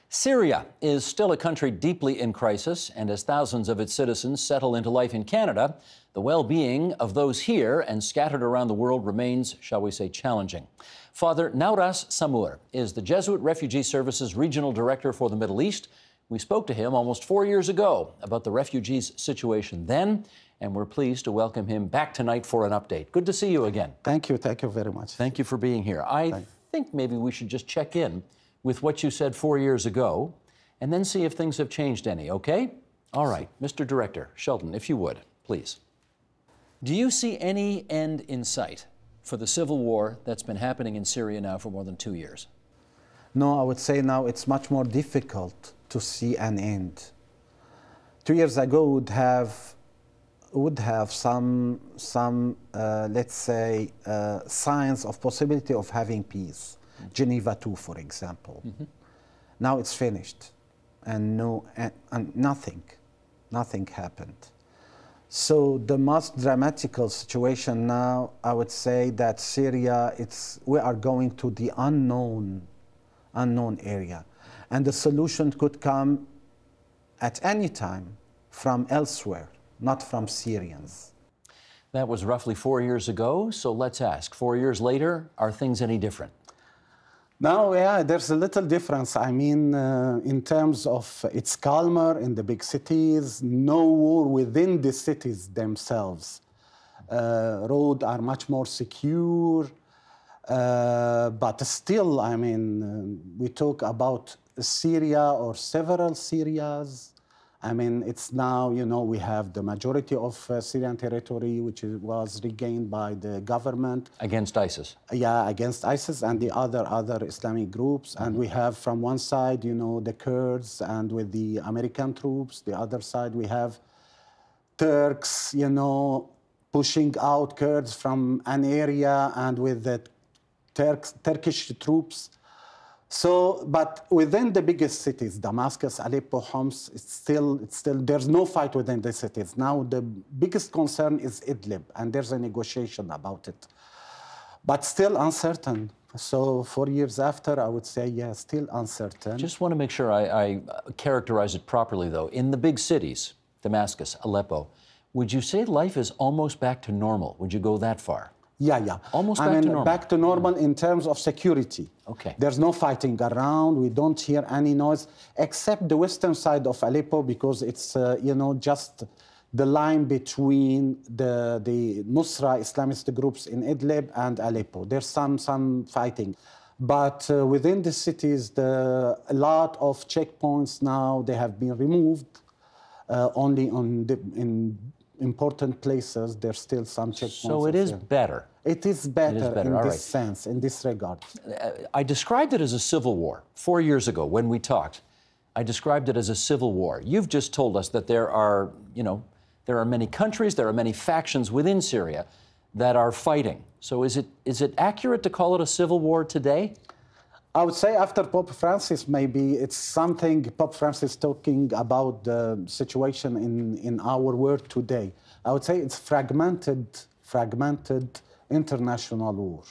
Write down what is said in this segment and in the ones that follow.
Syria is still a country deeply in crisis, and as thousands of its citizens settle into life in Canada, the well-being of those here and scattered around the world remains, shall we say, challenging. Father Nawras Sammour is the Jesuit Refugee Service's Regional Director for the Middle East. We spoke to him almost 4 years ago about the refugees' situation then, and we're pleased to welcome him back tonight for an update. Good to see you again. Thank you very much. Thank you for being here. I think maybe we should just check in with what you said 4 years ago and then see if things have changed any, okay? All right, Mr. Director, Sheldon, if you would, please. Do you see any end in sight for the civil war that's been happening in Syria now for more than 2 years? No, I would say now it's much more difficult to see an end. 2 years ago would have some let's say, signs of possibility of having peace. Geneva II, for example. Now it's finished, and nothing happened. So the most dramatical situation now, I would say that Syria, we are going to the unknown area, and the solution could come at any time from elsewhere, not from Syrians. That was roughly 4 years ago, so let's ask, 4 years later, are things any different? Now, yeah, there's a little difference. I mean, in terms of it's calmer in the big cities, no war within the cities themselves. Roads are much more secure, but still, I mean, we talk about Syria or several Syrias. I mean, it's now, you know, we have the majority of Syrian territory, which was regained by the government. Against ISIS? Yeah, against ISIS and the other Islamic groups. And we have from one side, you know, the Kurds and with the American troops. The other side, we have Turks, you know, pushing out Kurds from an area and with the Turkish troops. So, but within the biggest cities, Damascus, Aleppo, Homs, it's still, there's no fight within the cities. Now, the biggest concern is Idlib, and there's a negotiation about it. But still uncertain. So 4 years after, I would say, yeah, still uncertain. Just want to make sure I characterize it properly, though. In the big cities, Damascus, Aleppo, would you say life is almost back to normal? Would you go that far? Yeah. Almost back to normal. Back to normal in terms of security. Okay. There's no fighting around. We don't hear any noise, except the western side of Aleppo, because it's, you know, just the line between the Nusra Islamist groups in Idlib and Aleppo. There's some fighting. But within the cities, a lot of checkpoints now, they have been removed. Only in important places, there's still some checkpoints. So it is better. It is better in this sense, in this regard. I described it as a civil war 4 years ago when we talked. I described it as a civil war. You've just told us that there are, you know, there are many countries, there are many factions within Syria that are fighting. So is it accurate to call it a civil war today? I would say after Pope Francis, maybe it's something Pope Francis talking about the situation in our world today. I would say it's fragmented international war.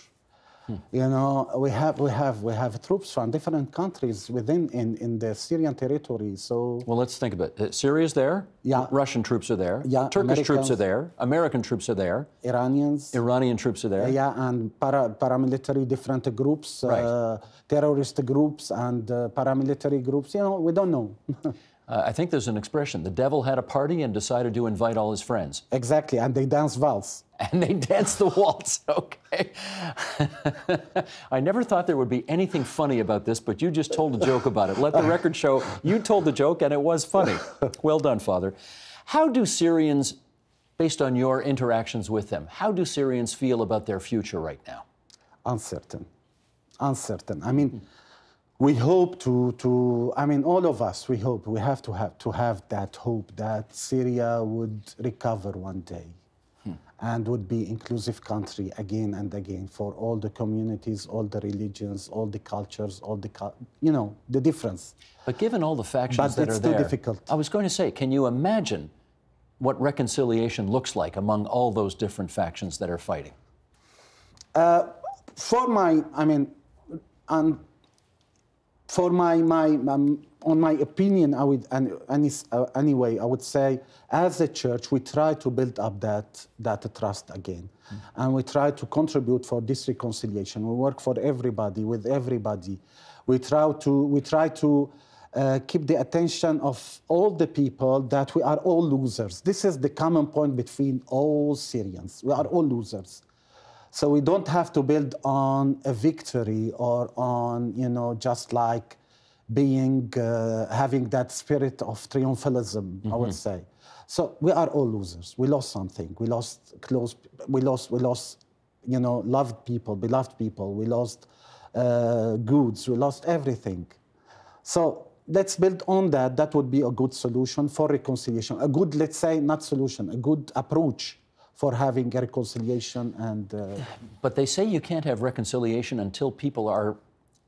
You know, we have troops from different countries within in the Syrian territory. So well, let's think about it. Syria's there. Yeah. Russian troops are there. Yeah. Turkish troops are there. American troops are there. Iranian troops are there. Yeah, and paramilitary different groups, right. Terrorist groups and paramilitary groups. You know, we don't know. I think there's an expression: the devil had a party and decided to invite all his friends. Exactly, and they dance waltz. And they dance the waltz, okay. I never thought there would be anything funny about this, but you just told a joke about it. Let the record show you told the joke and it was funny. Well done, Father. How do Syrians, based on your interactions with them, how do Syrians feel about their future right now? Uncertain. I mean, we hope I mean, all of us, we hope, we have to have that hope that Syria would recover one day. And would be inclusive country again and again for all the communities, all the religions, all the cultures, you know, the difference. But given all the factions that are there, it's too difficult. I was going to say, can you imagine what reconciliation looks like among all those different factions that are fighting? For my, I mean, for on my opinion, I would, anyway, I would say, as a church, we try to build up that trust again, and we try to contribute for this reconciliation. We work for everybody, with everybody. We try to keep the attention of all the people that we are all losers. This is the common point between all Syrians. We are all losers. So we don't have to build on a victory or on, just like being, having that spirit of triumphalism, I would say. So we are all losers. We lost something. We lost loved people, beloved people. We lost goods. We lost everything. So let's build on that. That would be a good solution for reconciliation. A good, let's say, not solution, a good approach for having a reconciliation. And but they say you can't have reconciliation until people are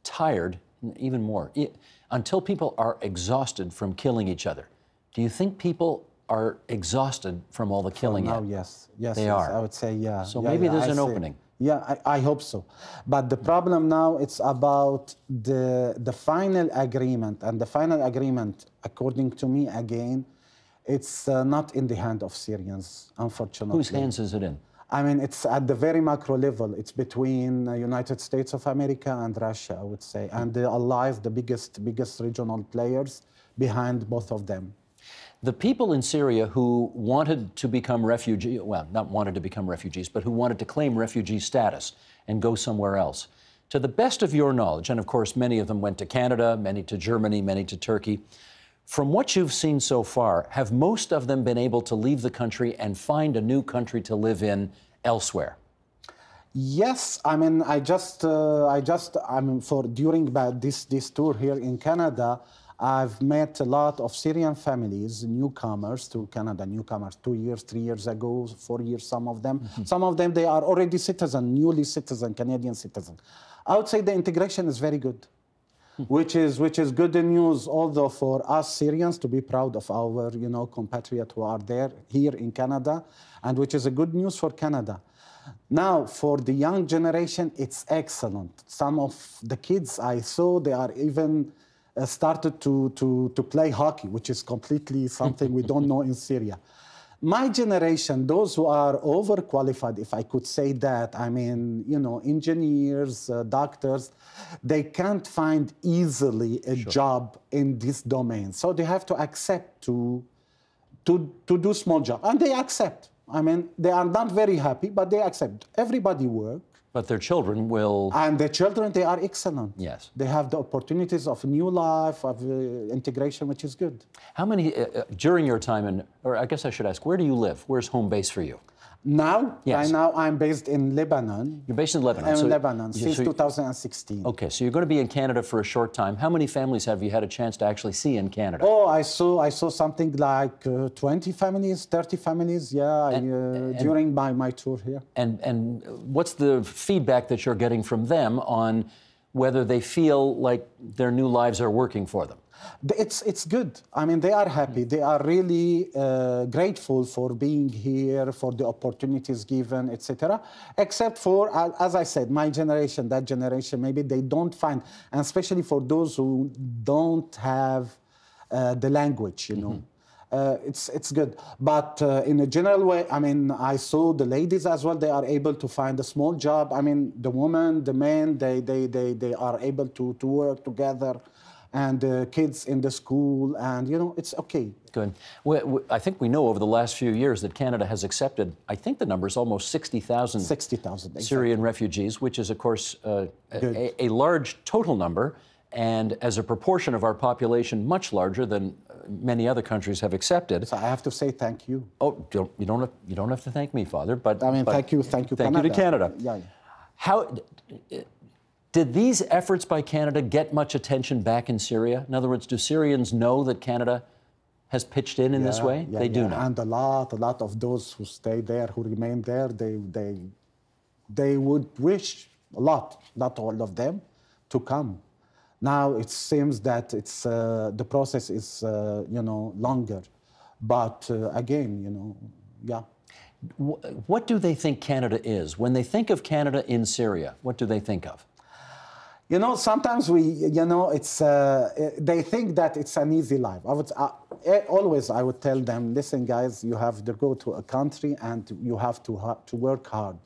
tired, even more, until people are exhausted from killing each other. Do you think people are exhausted from all the killing now, yet? Yes, they are. I would say, yeah. So yeah, maybe yeah, there's an opening. Yeah, I hope so. But the problem now, it's about the final agreement. And the final agreement, according to me, again, it's not in the hand of Syrians, unfortunately. Whose hands is it in? I mean, it's at the very macro level. It's between the United States of America and Russia, I would say, and the allies, the biggest regional players behind both of them. The people in Syria who wanted to become refugees, well, not wanted to become refugees, but who wanted to claim refugee status and go somewhere else, to the best of your knowledge, and of course many of them went to Canada, many to Germany, many to Turkey, from what you've seen so far, have most of them been able to leave the country and find a new country to live in elsewhere? Yes, I mean, during this tour here in Canada, I've met a lot of Syrian families, newcomers to Canada, 2 years, 3 years ago, 4 years, some of them. Some of them, they are already newly citizen, Canadian citizen. I would say the integration is very good. Which is good news, although for us Syrians to be proud of our compatriots who are there here in Canada, and which is a good news for Canada. Now for the young generation, it's excellent. Some of the kids I saw, they are even started to play hockey, which is completely something we don't know in Syria. My generation, those who are overqualified, if I could say that, I mean, engineers, doctors, they can't find easily a job in this domain. So they have to accept to do small job. And they accept. I mean, they are not very happy, but they accept. Everybody work. But their children will... And the children, they are excellent. Yes. They have the opportunities of new life, of integration, which is good. How many, during your time in, or I guess I should ask, where do you live? Where's home base for you? Now, yes. Right now, I'm based in Lebanon. You're based in Lebanon? I'm in Lebanon since 2016. Okay, so you're going to be in Canada for a short time. How many families have you had a chance to actually see in Canada? Oh, I saw something like 20 families, 30 families, yeah, during my tour here. And what's the feedback that you're getting from them on whether they feel like their new lives are working for them? It's good. I mean, they are happy. They are really grateful for being here, for the opportunities given, etc. Except for, as I said, my generation, that generation, maybe they don't find, and especially for those who don't have the language, it's good. But in a general way, I mean, I saw the ladies as well. They are able to find a small job. I mean, the women, the men, they are able to work together. And kids in the school, and it's okay. Good. I think we know over the last few years that Canada has accepted, I think the number is almost 60,000 Syrian refugees, which is, of course, a large total number, and as a proportion of our population, much larger than many other countries have accepted. So I have to say thank you. Oh, you don't have to thank me, Father. But I mean, thank you, Thank Canada. you to Canada. Yeah. How did these efforts by Canada get much attention back in Syria? In other words, do Syrians know that Canada has pitched in this way? Yeah, they do know. And a lot of those who stay there, who remain there, they would wish a lot, not all of them, to come. Now it seems that it's the process is longer, but again, yeah. What do they think Canada is when they think of Canada in Syria? What do they think of? You know, sometimes it's, they think that it's an easy life. Always I would tell them, listen, guys, you have to go to a country and you have to work hard.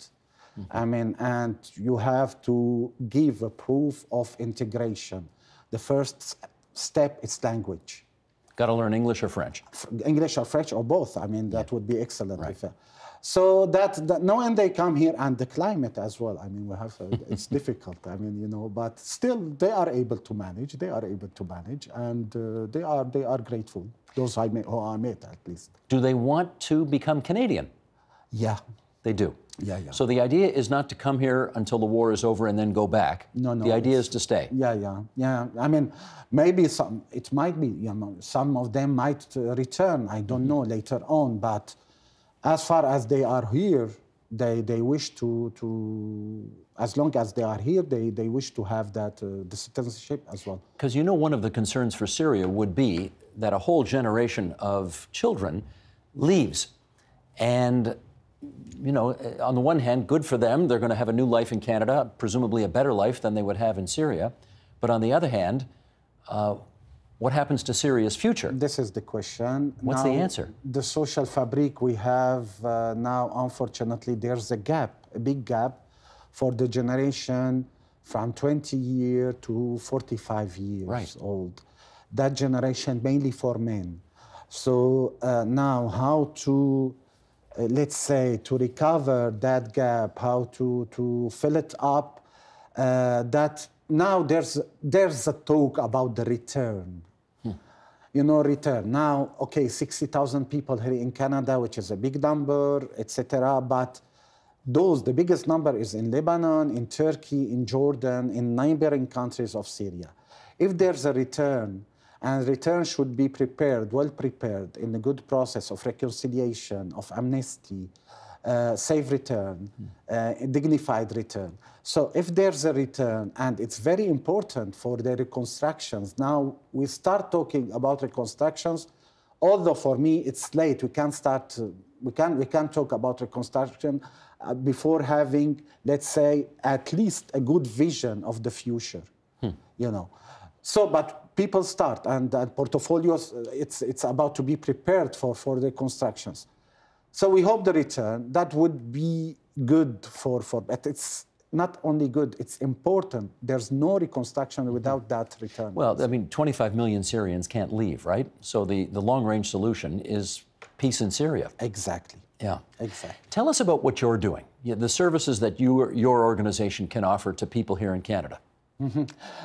I mean, and you have to give a proof of integration. The first step is language. Got to learn English or French. English or French or both. I mean, that would be excellent. Right. So now when they come here, and the climate as well, I mean, it's difficult, I mean, you know, but still they are able to manage, and they are grateful, those who I met at least. Do they want to become Canadian? Yeah. They do? Yeah. So the idea is not to come here until the war is over and then go back. No. The idea is to stay. Yeah. I mean, maybe it might be, you know, some of them might return, I don't know, later on, but as far as they are here, they wish to, as long as they are here, they wish to have that the citizenship as well. Because you know, one of the concerns for Syria would be that a whole generation of children leaves. And, you know, on the one hand, good for them, they're going to have a new life in Canada, presumably a better life than they would have in Syria. But on the other hand, what happens to Syria's future? This is the question. What's the answer? The social fabric we have now, unfortunately, there's a gap, a big gap for the generation from 20 years to 45 years old. That generation mainly for men. So now how to, let's say, to recover that gap, how to fill it up, that now there's a talk about the return. You know, return. Now, okay, 60,000 people here in Canada, which is a big number, etc. But the biggest number is in Lebanon, in Turkey, in Jordan, in neighboring countries of Syria. If there's a return, and return should be prepared, well prepared, in a good process of reconciliation, of amnesty, safe return, dignified return. So if there's a return, and it's very important for the reconstructions, now we start talking about reconstructions, although for me it's late. We can't talk about reconstruction before having, let's say, at least a good vision of the future, you know. So, but people start, and portfolios, it's about to be prepared for the reconstructions. So we hope the return, that would be good but it's not only good, it's important. There's no reconstruction without that return. Well, I mean, 25 million Syrians can't leave, right? So the long-range solution is peace in Syria. Exactly. Yeah. Exactly. Tell us about what you're doing, the services that your organization can offer to people here in Canada.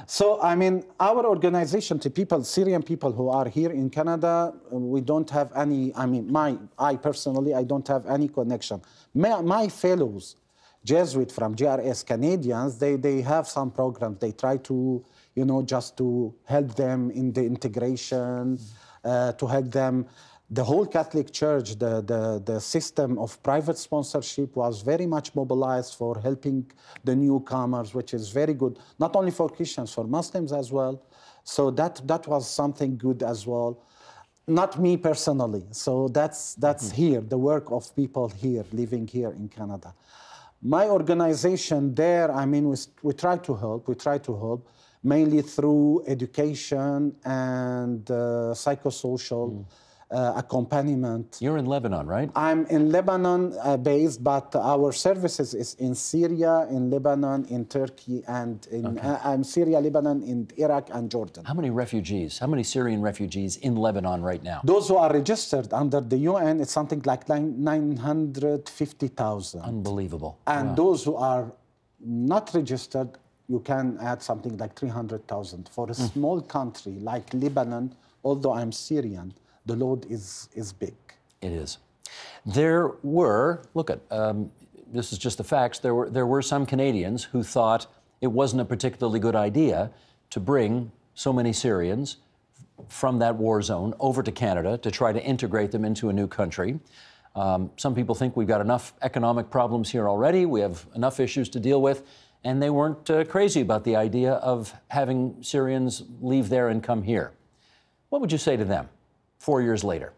So, I mean, our organization to Syrian people who are here in Canada, we don't have any, I mean, I personally, I don't have any connection. My fellows, Jesuit from GRS Canadians, they have some programs. They try to, you know, just to help them in the integration, to help them. The whole Catholic Church, the system of private sponsorship was very much mobilized for helping the newcomers, which is very good, not only for Christians, for Muslims as well. So that was something good as well. Not me personally. So that's here, the work of people here, living here in Canada. My organization there, I mean, we try to help, mainly through education and psychosocial accompaniment. You're in Lebanon, right? I'm in Lebanon based, but our services is in Syria, in Lebanon, in Turkey, and in Syria, Lebanon, in Iraq and Jordan. How many Syrian refugees in Lebanon right now? Those who are registered under the UN, it's something like 950,000. Unbelievable. And those who are not registered, you can add something like 300,000. For a small country like Lebanon, although I'm Syrian, the load is big. It is. There were, this is just the facts, there were some Canadians who thought it wasn't a particularly good idea to bring so many Syrians from that war zone over to Canada to try to integrate them into a new country. Some people think we've got enough economic problems here already, we have enough issues to deal with, and they weren't crazy about the idea of having Syrians leave there and come here. What would you say to them 4 years later?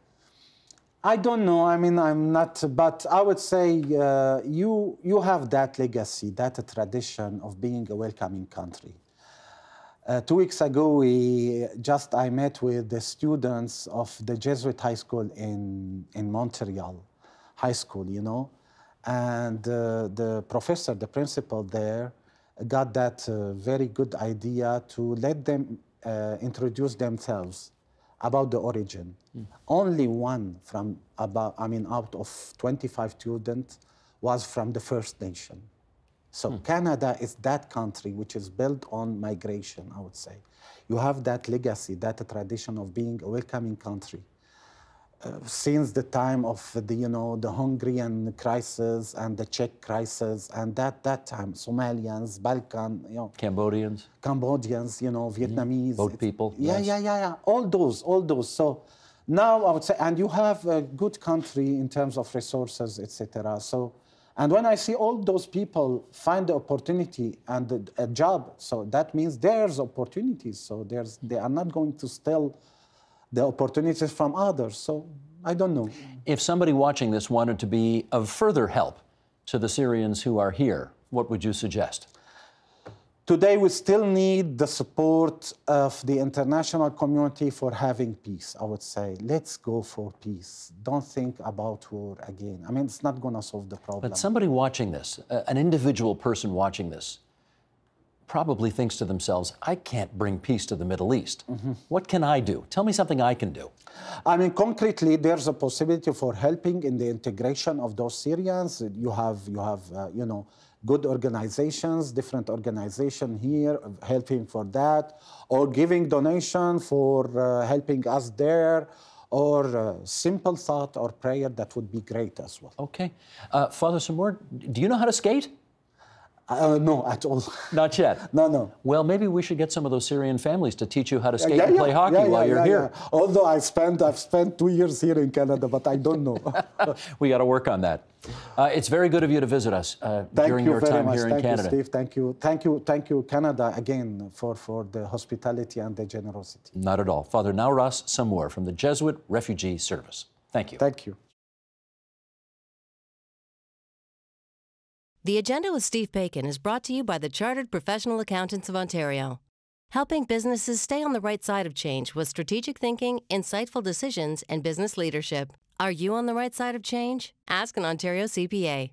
I don't know. I mean, I'm not, but I would say you have that legacy, that tradition of being a welcoming country. 2 weeks ago, I met with the students of the Jesuit High School in Montreal, high school, you know, and the professor, the principal there, got that very good idea to let them introduce themselves about the origin. Only one from out of 25 students was from the First Nation. So Canada is that country which is built on migration, I would say. You have that legacy, that tradition of being a welcoming country. Since the time of the Hungarian crisis and the Czech crisis, and that time, Somalians, Balkan, Cambodians, Vietnamese. Boat people. Yeah. All those. So now I would say, and you have a good country in terms of resources, etc. So, and when I see all those people find the opportunity and a job, so that means there's opportunities. So they are not going to steal the opportunities from others. So I don't know. If somebody watching this wanted to be of further help to the Syrians who are here, what would you suggest? Today, we still need the support of the international community for having peace, I would say. Let's go for peace. Don't think about war again. I mean, it's not going to solve the problem. But somebody watching this, an individual person watching this, probably thinks to themselves, I can't bring peace to the Middle East. What can I do? Tell me something I can do. I mean, concretely, there's a possibility for helping in the integration of those Syrians. You have good organizations, different organizations here helping for that, or giving donation for helping us there, or simple thought or prayer, that would be great as well. Okay. Father Sammour, do you know how to skate? No, at all. Not yet? No. Well, maybe we should get some of those Syrian families to teach you how to skate and play hockey while you're here. Although I've spent 2 years here in Canada, but I don't know. We got to work on that. It's very good of you to visit us during your time here in Canada. Thank you, Steve. Thank you, Canada, again, for the hospitality and the generosity. Not at all. Father Nawras Sammour from the Jesuit Refugee Service. Thank you. Thank you. The Agenda with Steve Paikin is brought to you by the Chartered Professional Accountants of Ontario, helping businesses stay on the right side of change with strategic thinking, insightful decisions, and business leadership. Are you on the right side of change? Ask an Ontario CPA.